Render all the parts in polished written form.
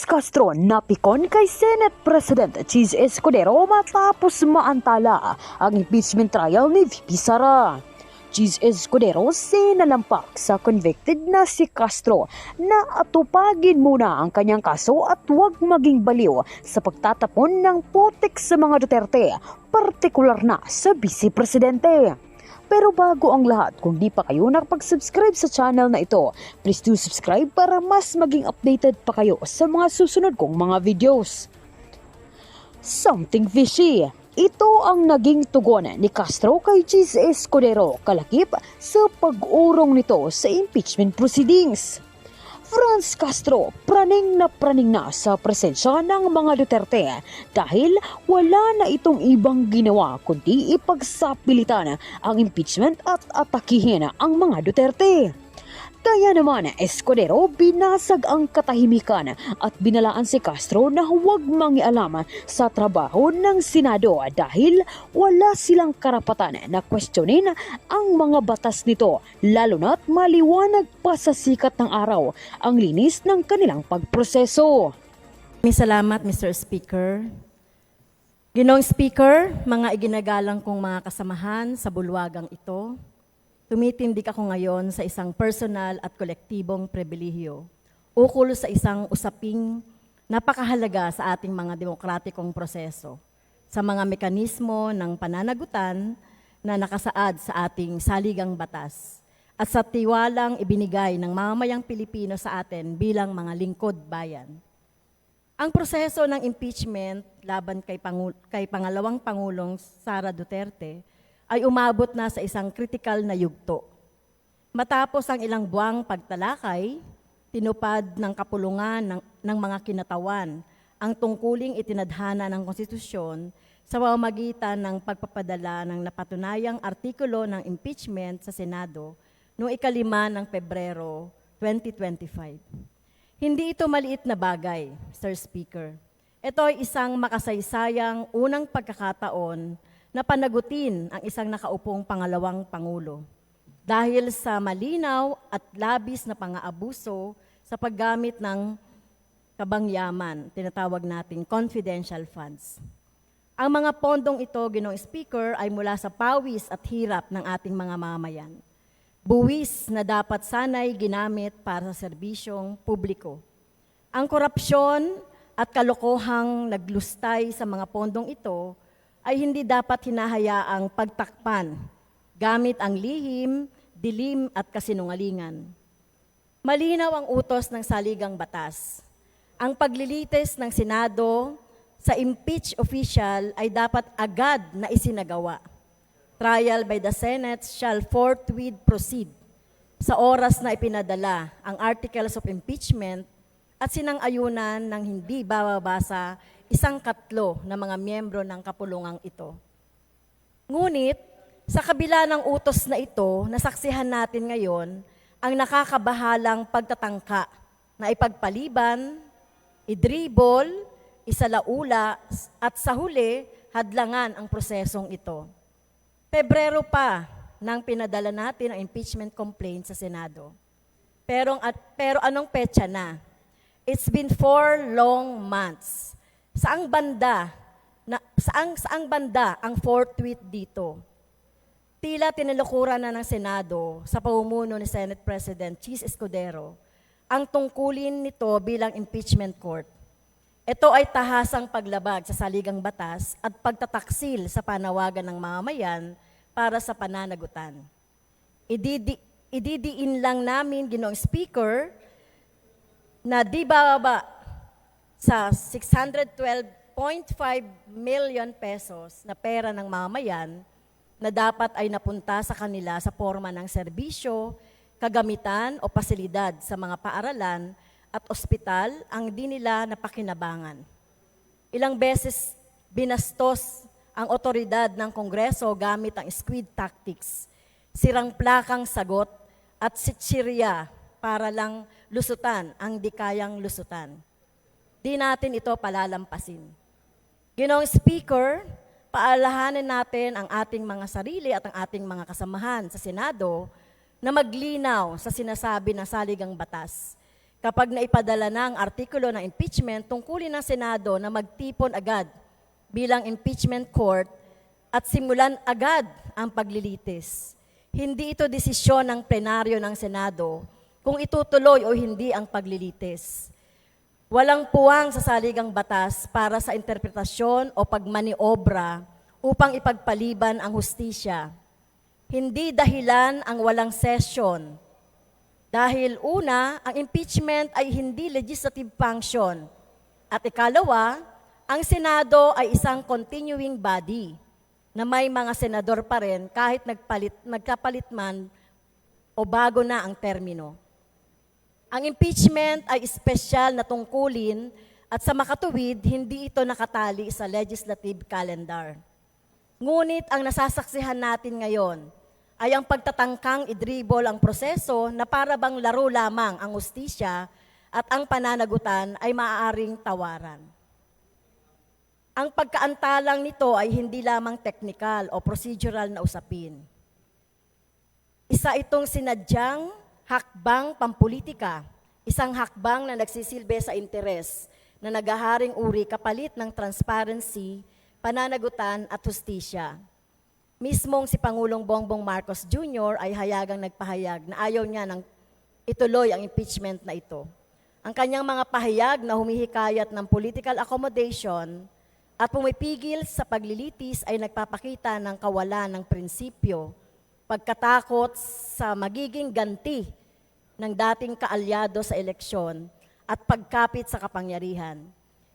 Castro napikon kay Senate President Cheese Escudero matapos maantala ang impeachment trial ni VP Sara. Cheese Escudero sinalampak sa convicted na si Castro na atupagin muna ang kanyang kaso at huwag maging baliw sa pagtatapon ng putik sa mga Duterte, partikular na sa Vice Presidente. Pero bago ang lahat, kung di pa kayo nakapag-subscribe sa channel na ito, please do subscribe para mas maging updated pa kayo sa mga susunod kong mga videos. Something fishy. Ito ang naging tugon ni Castro kay Cheese Escudero kalakip sa pag-urong nito sa impeachment proceedings. Franz Castro praning na sa presensya ng mga Duterte dahil wala na itong ibang ginawa kundi ipagsapilitan ang impeachment at atakihin ang mga Duterte. Kaya naman, Escudero binasag ang katahimikan at binalaan si Castro na huwag mangialam sa trabaho ng Senado dahil wala silang karapatan na questionin ang mga batas nito, lalo na't maliwanag pa sa sikat ng araw ang linis ng kanilang pagproseso. Maraming salamat, Mr. Speaker. Ginoong Speaker, mga iginagalang kong mga kasamahan sa bulwagang ito, tumitindig ako ngayon sa isang personal at kolektibong pribilehiyo ukol sa isang usaping napakahalaga sa ating mga demokratikong proseso, sa mga mekanismo ng pananagutan na nakasaad sa ating saligang batas at sa tiwalang ibinigay ng mamamayang Pilipino sa atin bilang mga lingkod bayan. Ang proseso ng impeachment laban kay pangalawang Pangulong Sara Duterte ay umabot na sa isang kritikal na yugto. Matapos ang ilang buwang pagtalakay, tinupad ng kapulungan ng mga kinatawan ang tungkuling itinadhana ng konstitusyon sa pamamagitan ng pagpapadala ng napatunayang artikulo ng impeachment sa Senado noong 5 ng Pebrero 2025. Hindi ito maliit na bagay, Sir Speaker. Ito ay isang makasaysayang unang pagkakataon na panagutin ang isang nakaupong pangalawang Pangulo dahil sa malinaw at labis na pang-aabuso sa paggamit ng kabangyaman, tinatawag nating confidential funds. Ang mga pondong ito, Ginoong Speaker, ay mula sa pawis at hirap ng ating mga mamayan. Buwis na dapat sana'y ginamit para sa serbisyong publiko. Ang korupsyon at kalokohang naglustay sa mga pondong ito ay hindi dapat hinahayaang pagtakpan gamit ang lihim, dilim at kasinungalingan. Malinaw ang utos ng saligang batas. Ang paglilitis ng Senado sa impeach official ay dapat agad na isinagawa. Trial by the Senate shall forthwith proceed sa oras na ipinadala ang articles of impeachment at sinang-ayunan ng hindi bababasa 1/3 ng mga miyembro ng kapulungang ito. Ngunit, sa kabila ng utos na ito, nasaksihan natin ngayon ang nakakabahalang pagtatangka na ipagpaliban, idribol, isalaula at sa huli, hadlangan ang prosesong ito. Pebrero pa nang pinadala natin ang impeachment complaint sa Senado. Pero anong petsa na? It's been 4 long months. Saang banda ang forthwith dito? Tila tinalikuran na ng Senado sa pamumuno ni Senate President Cheese Escudero ang tungkulin nito bilang impeachment court. Ito ay tahasang paglabag sa saligang batas at pagtataksil sa panawagan ng mamamayan para sa pananagutan. Ididiin lang namin, Ginoong Speaker, na di bababa sa 612.5 million pesos na pera ng mamayan na dapat ay napunta sa kanila sa forma ng serbisyo, kagamitan o pasilidad sa mga paaralan at ospital ang di nila napakinabangan. Ilang beses binastos ang otoridad ng Kongreso gamit ang squid tactics, sirang plakang sagot at sitsirya para lang lusutan ang di kayang lusutan. Di natin ito palalampasin. Ginoong Speaker, paalahanin natin ang ating mga sarili at ang ating mga kasamahan sa Senado na maglinaw sa sinasabi ng saligang batas. Kapag naipadala na ang artikulo ng impeachment, tungkulin ng Senado na magtipon agad bilang impeachment court at simulan agad ang paglilitis. Hindi ito desisyon ng plenaryo ng Senado kung itutuloy o hindi ang paglilitis. Walang puwang sa saligang batas para sa interpretasyon o pagmaniobra upang ipagpaliban ang hustisya. Hindi dahilan ang walang session. Dahil una, ang impeachment ay hindi legislative function. At ikalawa, ang Senado ay isang continuing body na may mga senador pa rin kahit nagkapalit man o bago na ang termino. Ang impeachment ay espesyal na tungkulin at sa makatuwid, hindi ito nakatali sa legislative calendar. Ngunit ang nasasaksihan natin ngayon ay ang pagtatangkang idribol ang proseso na para bang laro lamang ang hustisya at ang pananagutan ay maaaring tawaran. Ang pagkaantalang nito ay hindi lamang technical o procedural na usapin. Isa itong sinadyang hakbang pampolitika, isang hakbang na nagsisilbi sa interes na naghaharing uri kapalit ng transparency, pananagutan at hustisya. Mismong si Pangulong Bongbong Marcos Jr. ay hayagang nagpahayag na ayaw niya nang ituloy ang impeachment na ito. Ang kanyang mga pahayag na humihikayat ng political accommodation at pumipigil sa paglilitis ay nagpapakita ng kawalan ng prinsipyo, pagkatakot sa magiging ganti ng dating kaalyado sa eleksyon at pagkapit sa kapangyarihan.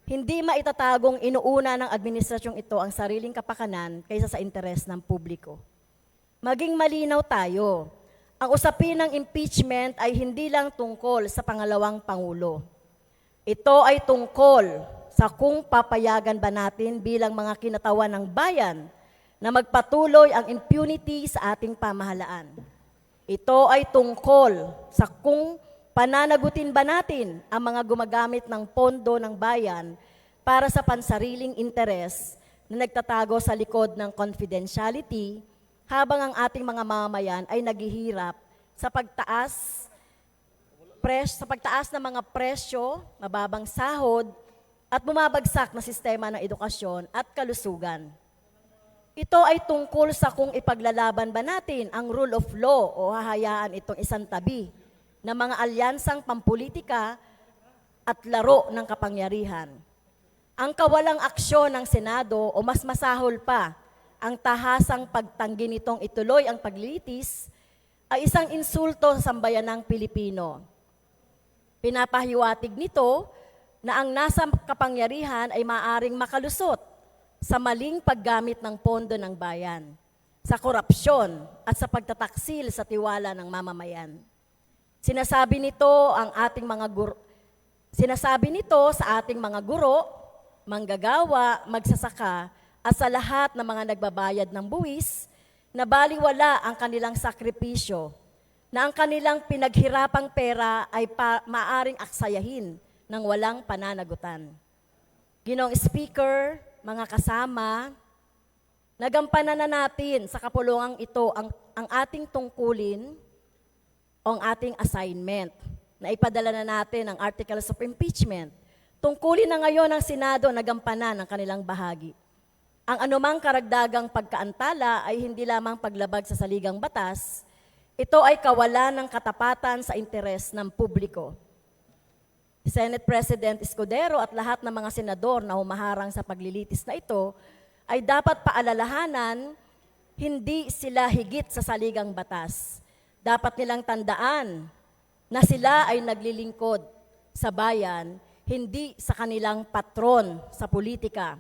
Hindi maitatagong inuuna ng administrasyong ito ang sariling kapakanan kaysa sa interes ng publiko. Maging malinaw tayo, ang usapin ng impeachment ay hindi lang tungkol sa pangalawang Pangulo. Ito ay tungkol sa kung papayagan ba natin bilang mga kinatawan ng bayan na magpatuloy ang impunity sa ating pamahalaan. Ito ay tungkol sa kung pananagutin ba natin ang mga gumagamit ng pondo ng bayan para sa pansariling interes na nagtatago sa likod ng confidentiality habang ang ating mga mamamayan ay naghihirap sa pagtaas ng mga presyo, mababang sahod, at bumabagsak na sistema ng edukasyon at kalusugan. Ito ay tungkol sa kung ipaglalaban ba natin ang rule of law o hahayaan itong isang tabi ng mga alyansang pampolitika at laro ng kapangyarihan. Ang kawalang aksyon ng Senado o mas masahol pa, ang tahasang pagtanggi nitong ituloy ang paglilitis ay isang insulto sa sambayanang Pilipino. Pinapahiwatig nito na ang nasa kapangyarihan ay maaaring makalusot sa maling paggamit ng pondo ng bayan, sa korupsyon at sa pagtataksil sa tiwala ng mamamayan. Sinasabi nito sa ating mga guro, manggagawa, magsasaka, at sa lahat ng mga nagbabayad ng buwis na baliwala ang kanilang sakripisyo, na ang kanilang pinaghirapang pera ay maaring aksayahin ng walang pananagutan. Ginoong Speaker, mga kasama, nagampanan na natin sa kapulungang ito ang ating tungkulin o ang ating assignment na ipadala na natin ang Articles of Impeachment. Tungkulin na ngayon ng Senado na gampanan ang kanilang bahagi. Ang anumang karagdagang pagkaantala ay hindi lamang paglabag sa saligang batas, ito ay kawalan ng katapatan sa interes ng publiko. Senate President Escudero at lahat ng mga senador na humaharang sa paglilitis na ito ay dapat paalalahanan, hindi sila higit sa saligang batas. Dapat nilang tandaan na sila ay naglilingkod sa bayan, hindi sa kanilang patron sa politika.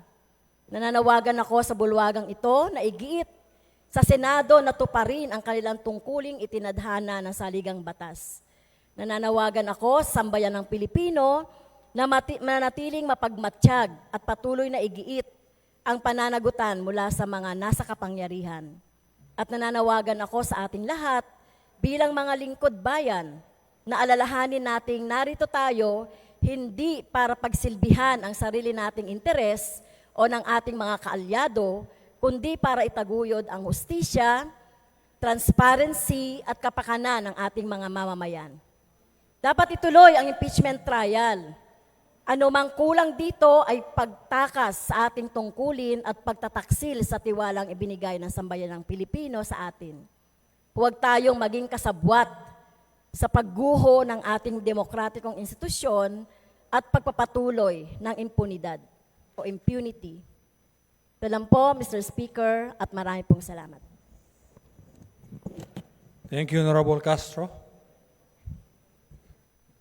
Nananawagan ako sa bulwagang ito na igiit sa Senado na tuparin ang kanilang tungkuling itinadhana ng saligang batas. Nananawagan ako sa sambayan ng Pilipino na manatiling mapagmatsyag at patuloy na igiit ang pananagutan mula sa mga nasa kapangyarihan. At nananawagan ako sa ating lahat bilang mga lingkod bayan na alalahanin nating narito tayo hindi para pagsilbihan ang sarili nating interes o ng ating mga kaalyado, kundi para itaguyod ang hustisya, transparency at kapakanan ng ating mga mamamayan. Dapat ituloy ang impeachment trial. Ano mang kulang dito ay pagtakas sa ating tungkulin at pagtataksil sa tiwalang ibinigay ng sambayanang Pilipino sa atin. Huwag tayong maging kasabwat sa pagguho ng ating demokratikong institusyon at pagpapatuloy ng impunidad o impunity. Ito lang po, Mr. Speaker, at marami pong salamat. Thank you, Honorable Castro.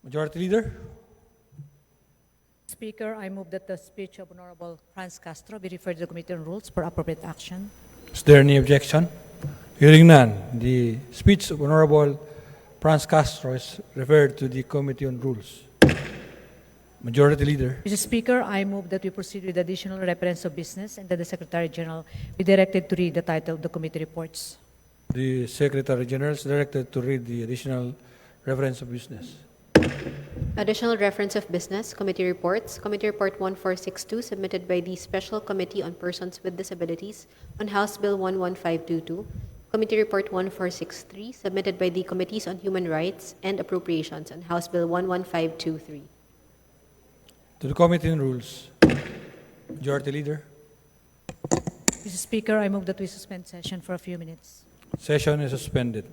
Majority Leader? Speaker, I move that the speech of Honorable Franz Castro be referred to the Committee on Rules for appropriate action. Is there any objection? Hearing none, the speech of Honorable Franz Castro is referred to the Committee on Rules. Majority Leader? Mr. Speaker, I move that we proceed with additional reference of business and that the Secretary General be directed to read the title of the committee reports. The Secretary General is directed to read the additional reference of business. Additional reference of business, committee reports. Committee Report 1462, submitted by the Special Committee on Persons with Disabilities on House Bill 11522. Committee Report 1463, submitted by the Committees on Human Rights and Appropriations on House Bill 11523. To the Committee on Rules. Majority Leader? Mr. Speaker, I move that we suspend session for a few minutes. Session is suspended.